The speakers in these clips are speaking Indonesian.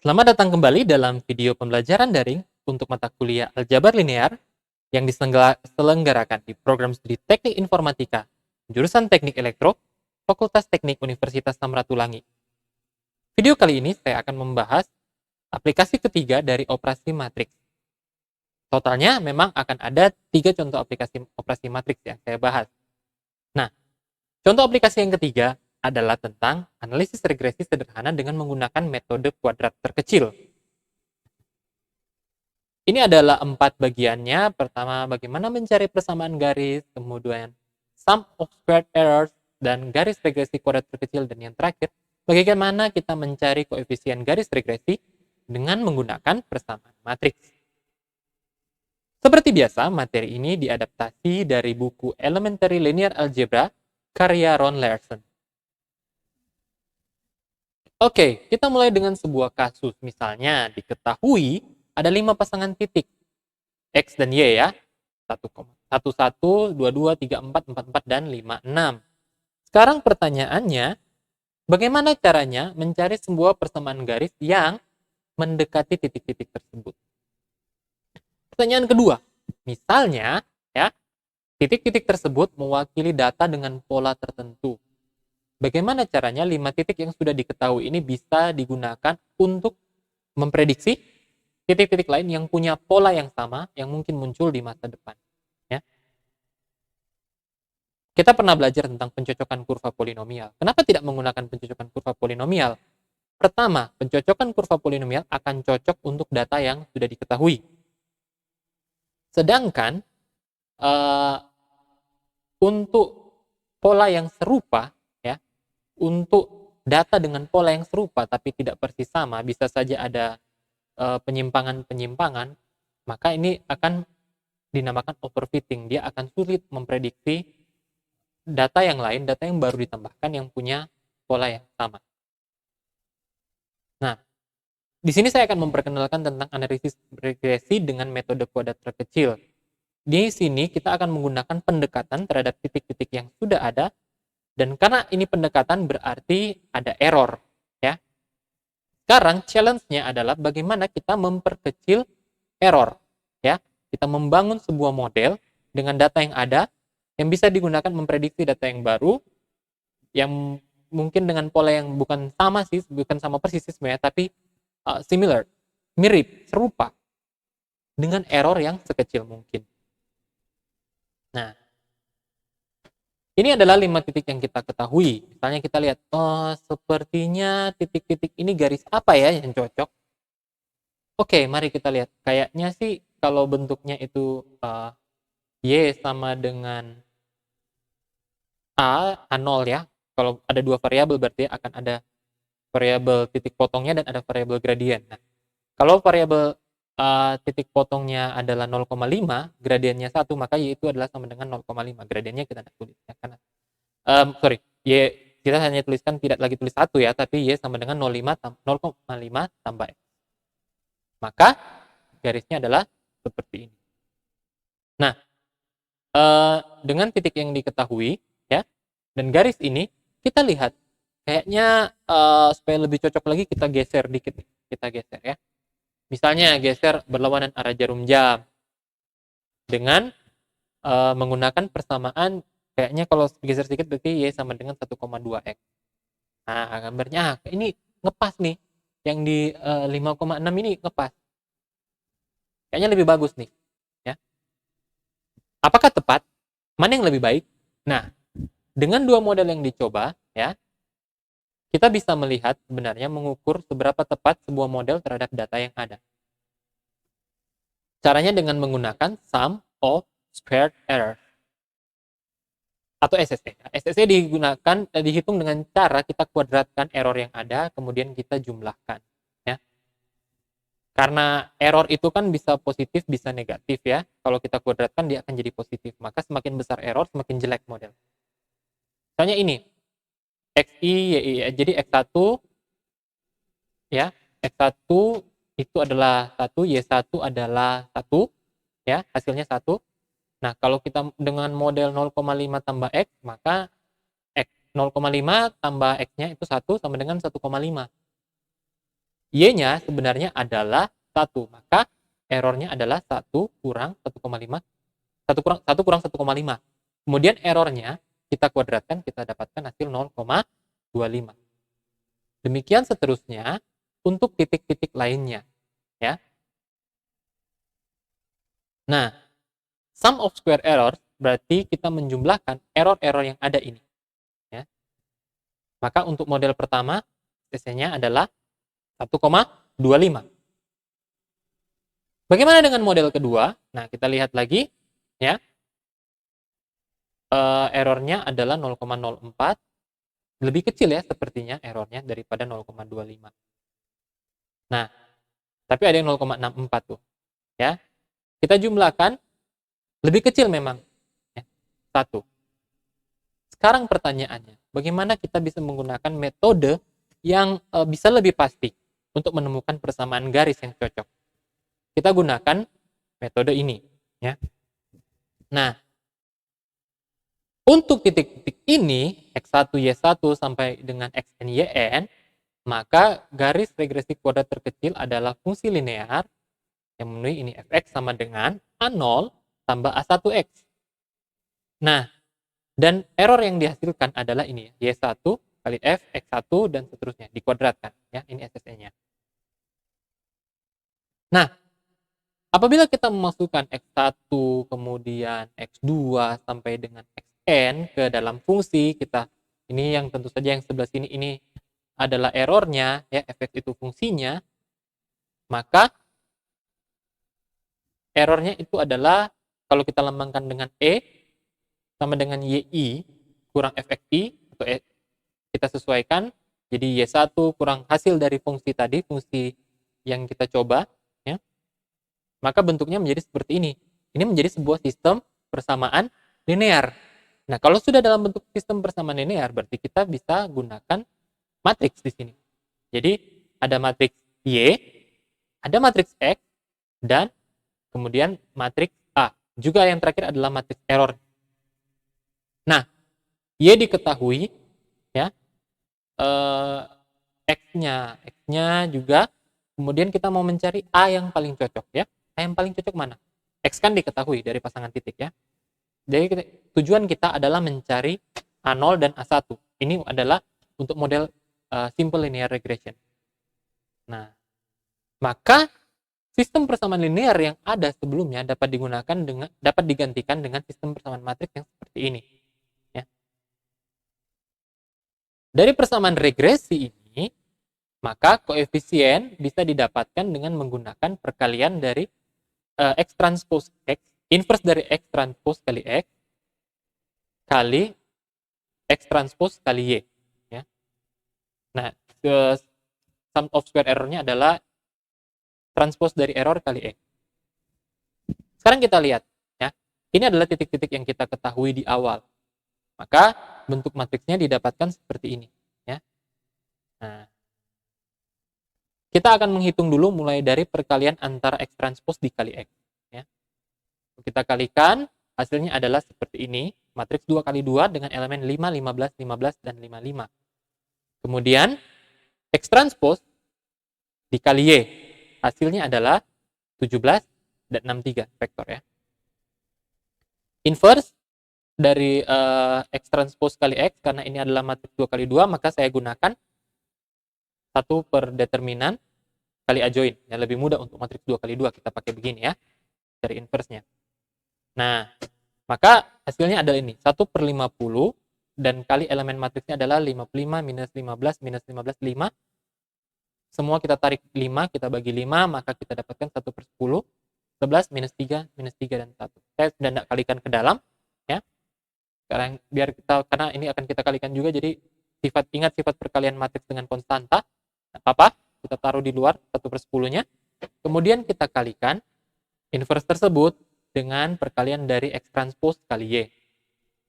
Selamat datang kembali dalam video pembelajaran daring untuk mata kuliah Aljabar Linear yang diselenggarakan di program studi Teknik Informatika, jurusan Teknik Elektro, Fakultas Teknik Universitas Samratulangi. Video kali ini saya akan membahas aplikasi ketiga dari operasi matriks. Totalnya memang akan ada 3 contoh aplikasi operasi matriks yang saya bahas. Nah, contoh aplikasi yang ketiga adalah tentang analisis regresi sederhana dengan menggunakan metode kuadrat terkecil. Ini adalah 4 bagiannya. Pertama, bagaimana mencari persamaan garis, kemudian sum of squared errors, dan garis regresi kuadrat terkecil, dan yang terakhir, bagaimana kita mencari koefisien garis regresi dengan menggunakan persamaan matriks. Seperti biasa, materi ini diadaptasi dari buku Elementary Linear Algebra karya Ron Larson. Oke, kita mulai dengan sebuah kasus. Misalnya, diketahui ada 5 pasangan titik, X dan Y ya. 1, 2, 2, 3, 4, 4, 4, dan 5, 6. Sekarang pertanyaannya, bagaimana caranya mencari sebuah persamaan garis yang mendekati titik-titik tersebut? Pertanyaan kedua, misalnya ya, titik-titik tersebut mewakili data dengan pola tertentu. Bagaimana caranya 5 titik yang sudah diketahui ini bisa digunakan untuk memprediksi titik-titik lain yang punya pola yang sama yang mungkin muncul di masa depan. Ya. Kita pernah belajar tentang pencocokan kurva polinomial. Kenapa tidak menggunakan pencocokan kurva polinomial? Pertama, pencocokan kurva polinomial akan cocok untuk data yang sudah diketahui. Sedangkan untuk pola yang serupa, ya, untuk data dengan pola yang serupa tapi tidak persis sama, bisa saja ada penyimpangan-penyimpangan, maka ini akan dinamakan overfitting. Dia akan sulit memprediksi data yang lain, data yang baru ditambahkan yang punya pola yang sama. Nah, di sini saya akan memperkenalkan tentang analisis regresi dengan metode kuadrat terkecil. Di sini kita akan menggunakan pendekatan terhadap titik-titik yang sudah ada, dan karena ini pendekatan berarti ada error. Ya. Sekarang challenge-nya adalah bagaimana kita memperkecil error. Ya. Kita membangun sebuah model dengan data yang ada, yang bisa digunakan memprediksi data yang baru, yang mungkin dengan pola yang bukan sama persis sebenarnya, tapi similar, mirip, serupa, dengan error yang sekecil mungkin. Nah, ini adalah 5 titik yang kita ketahui. Misalnya kita lihat, oh sepertinya titik-titik ini garis apa ya yang cocok? Oke, mari kita lihat. Kayaknya sih kalau bentuknya itu Y sama dengan A0 ya. Kalau ada 2 variabel berarti akan ada variabel titik potongnya dan ada variabel gradien. Nah, kalau variabel titik potongnya adalah 0,5, gradiennya 1, maka Y itu adalah sama dengan 0,5. Gradiennya kita tidak tulis. Ya, karena, Y kita hanya tuliskan, tidak lagi tulis 1 ya, tapi Y sama dengan 0,5 tambah X. Maka garisnya adalah seperti ini. Nah, dengan titik yang diketahui, ya, dan garis ini, kita lihat, kayaknya supaya lebih cocok lagi kita geser dikit. Kita geser ya. Misalnya geser berlawanan arah jarum jam dengan menggunakan persamaan, kayaknya kalau geser sedikit berarti Y sama dengan 1,2X. Nah, gambarnya ini ngepas nih. Yang di 5,6 ini ngepas. Kayaknya lebih bagus nih. Ya. Apakah tepat? Mana yang lebih baik? Nah, dengan 2 model yang dicoba, ya, kita bisa melihat sebenarnya mengukur seberapa tepat sebuah model terhadap data yang ada. Caranya dengan menggunakan sum of squared error atau SSE. SSE dihitung dengan cara kita kuadratkan error yang ada, kemudian kita jumlahkan. Ya. Karena error itu kan bisa positif, bisa negatif ya. Kalau kita kuadratkan dia akan jadi positif. Maka semakin besar error, semakin jelek model. Misalnya ini, XI, YI. Jadi X1, ya, X1 itu adalah 1, Y1 adalah 1, ya, hasilnya 1. Nah, kalau kita dengan model 0,5 tambah X, maka 0,5 tambah X-nya itu 1 sama dengan 1,5. Y-nya sebenarnya adalah 1, maka errornya adalah 1 kurang 1,5, 1 kurang 1,5. Kemudian errornya kita kuadratkan, kita dapatkan hasil 0,25. Demikian seterusnya untuk titik-titik lainnya, ya. Nah, sum of square error berarti kita menjumlahkan error-error yang ada ini, ya. Maka untuk model pertama CC-nya adalah 1,25. Bagaimana dengan model kedua? Nah, kita lihat lagi, ya. Errornya adalah 0,04, lebih kecil ya sepertinya errornya daripada 0,25. Nah, tapi ada yang 0,64 tuh, ya. Kita jumlahkan, lebih kecil memang, ya, 1. Sekarang pertanyaannya, bagaimana kita bisa menggunakan metode yang bisa lebih pasti untuk menemukan persamaan garis yang cocok? Kita gunakan metode ini, ya. Nah, untuk titik-titik ini, X1, Y1 sampai dengan Xn, Yn, maka garis regresi kuadrat terkecil adalah fungsi linear yang memenuhi ini fx sama dengan A0 tambah A1x. Nah, dan error yang dihasilkan adalah ini, Y1 kali F, X1, dan seterusnya, dikuadratkan. Ya, ini SSE-nya. Nah, apabila kita memasukkan X1, kemudian X2, sampai dengan Xn ke dalam fungsi, kita ini yang tentu saja yang sebelah sini ini adalah errornya, ya, fx itu fungsinya, maka errornya itu adalah, kalau kita lambangkan dengan E, sama dengan YI kurang fxi, atau kita sesuaikan, jadi Y1 kurang hasil dari fungsi tadi, fungsi yang kita coba, ya, maka bentuknya menjadi seperti ini. Ini menjadi sebuah sistem persamaan linear. Nah, kalau sudah dalam bentuk sistem persamaan linear, berarti kita bisa gunakan matriks di sini. Jadi, ada matriks Y, ada matriks X, dan kemudian matriks A. Juga yang terakhir adalah matriks error. Nah, Y diketahui, ya, X-nya juga, kemudian kita mau mencari A yang paling cocok, ya. A yang paling cocok mana? X kan diketahui dari pasangan titik, ya. Jadi tujuan kita adalah mencari A0 dan A1. Ini adalah untuk model simple linear regression. Nah, maka sistem persamaan linear yang ada sebelumnya dapat digantikan dengan sistem persamaan matriks yang seperti ini. Ya. Dari persamaan regresi ini, maka koefisien bisa didapatkan dengan menggunakan perkalian dari X transpose X, inverse dari X transpose kali X, kali X transpose kali Y. Ya. Nah, sum of square error-nya adalah transpose dari error kali E. Sekarang kita lihat, ya. Ini adalah titik-titik yang kita ketahui di awal. Maka bentuk matriksnya didapatkan seperti ini, ya. Nah, kita akan menghitung dulu mulai dari perkalian antara X transpose dikali X, ya. Kita kalikan, hasilnya adalah seperti ini, matriks 2 kali 2 dengan elemen 5, 15, 15, dan 55. Kemudian X transpose dikali Y, hasilnya adalah 17 dan 63 vektor, ya. Inverse dari X transpose kali X, karena ini adalah matriks 2 kali 2, maka saya gunakan 1 per determinan kali adjoin. Ya, lebih mudah untuk matriks 2 kali 2, kita pakai begini, ya, dari inverse-nya. Nah, maka hasilnya adalah ini, 1 per 50, dan kali elemen matriksnya adalah 55 minus 15 minus 15, 5. Semua kita tarik 5, kita bagi 5, maka kita dapatkan 1 per 10, 11 minus 3, dan 1. Saya sudah tidak kalikan ke dalam, ya. Sekarang biar kita, karena ini akan kita kalikan juga, jadi ingat sifat perkalian matriks dengan konstanta. Tidak apa-apa, kita taruh di luar 1 per 10-nya. Kemudian kita kalikan inverse tersebut dengan perkalian dari X transpose kali Y.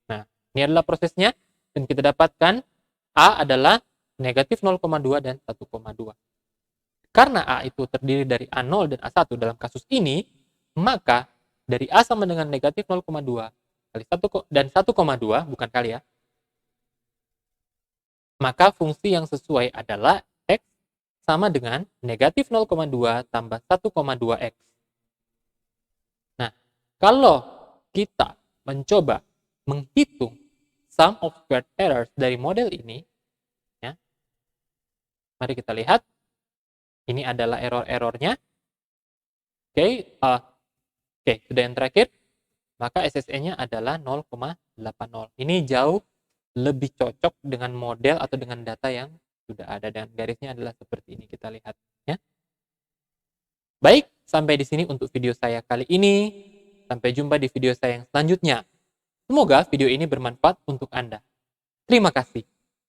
Nah, ini adalah prosesnya, dan kita dapatkan A adalah negatif 0,2 dan 1,2. Karena A itu terdiri dari A0 dan A1 dalam kasus ini, maka dari A sama dengan negatif 0,2 kali 1 dan 1,2, bukan kali, ya. Maka fungsi yang sesuai adalah X sama dengan negatif 0,2 tambah 1,2x. Nah, kalau kita mencoba menghitung sum of squared errors dari model ini, ya, mari kita lihat. Ini adalah error-errornya. Oke, sudah yang terakhir, maka SSE-nya adalah 0,80. Ini jauh lebih cocok dengan model atau dengan data yang sudah ada, dan garisnya adalah seperti ini, kita lihat ya. Baik, sampai di sini untuk video saya kali ini. Sampai jumpa di video saya yang selanjutnya. Semoga video ini bermanfaat untuk Anda. Terima kasih.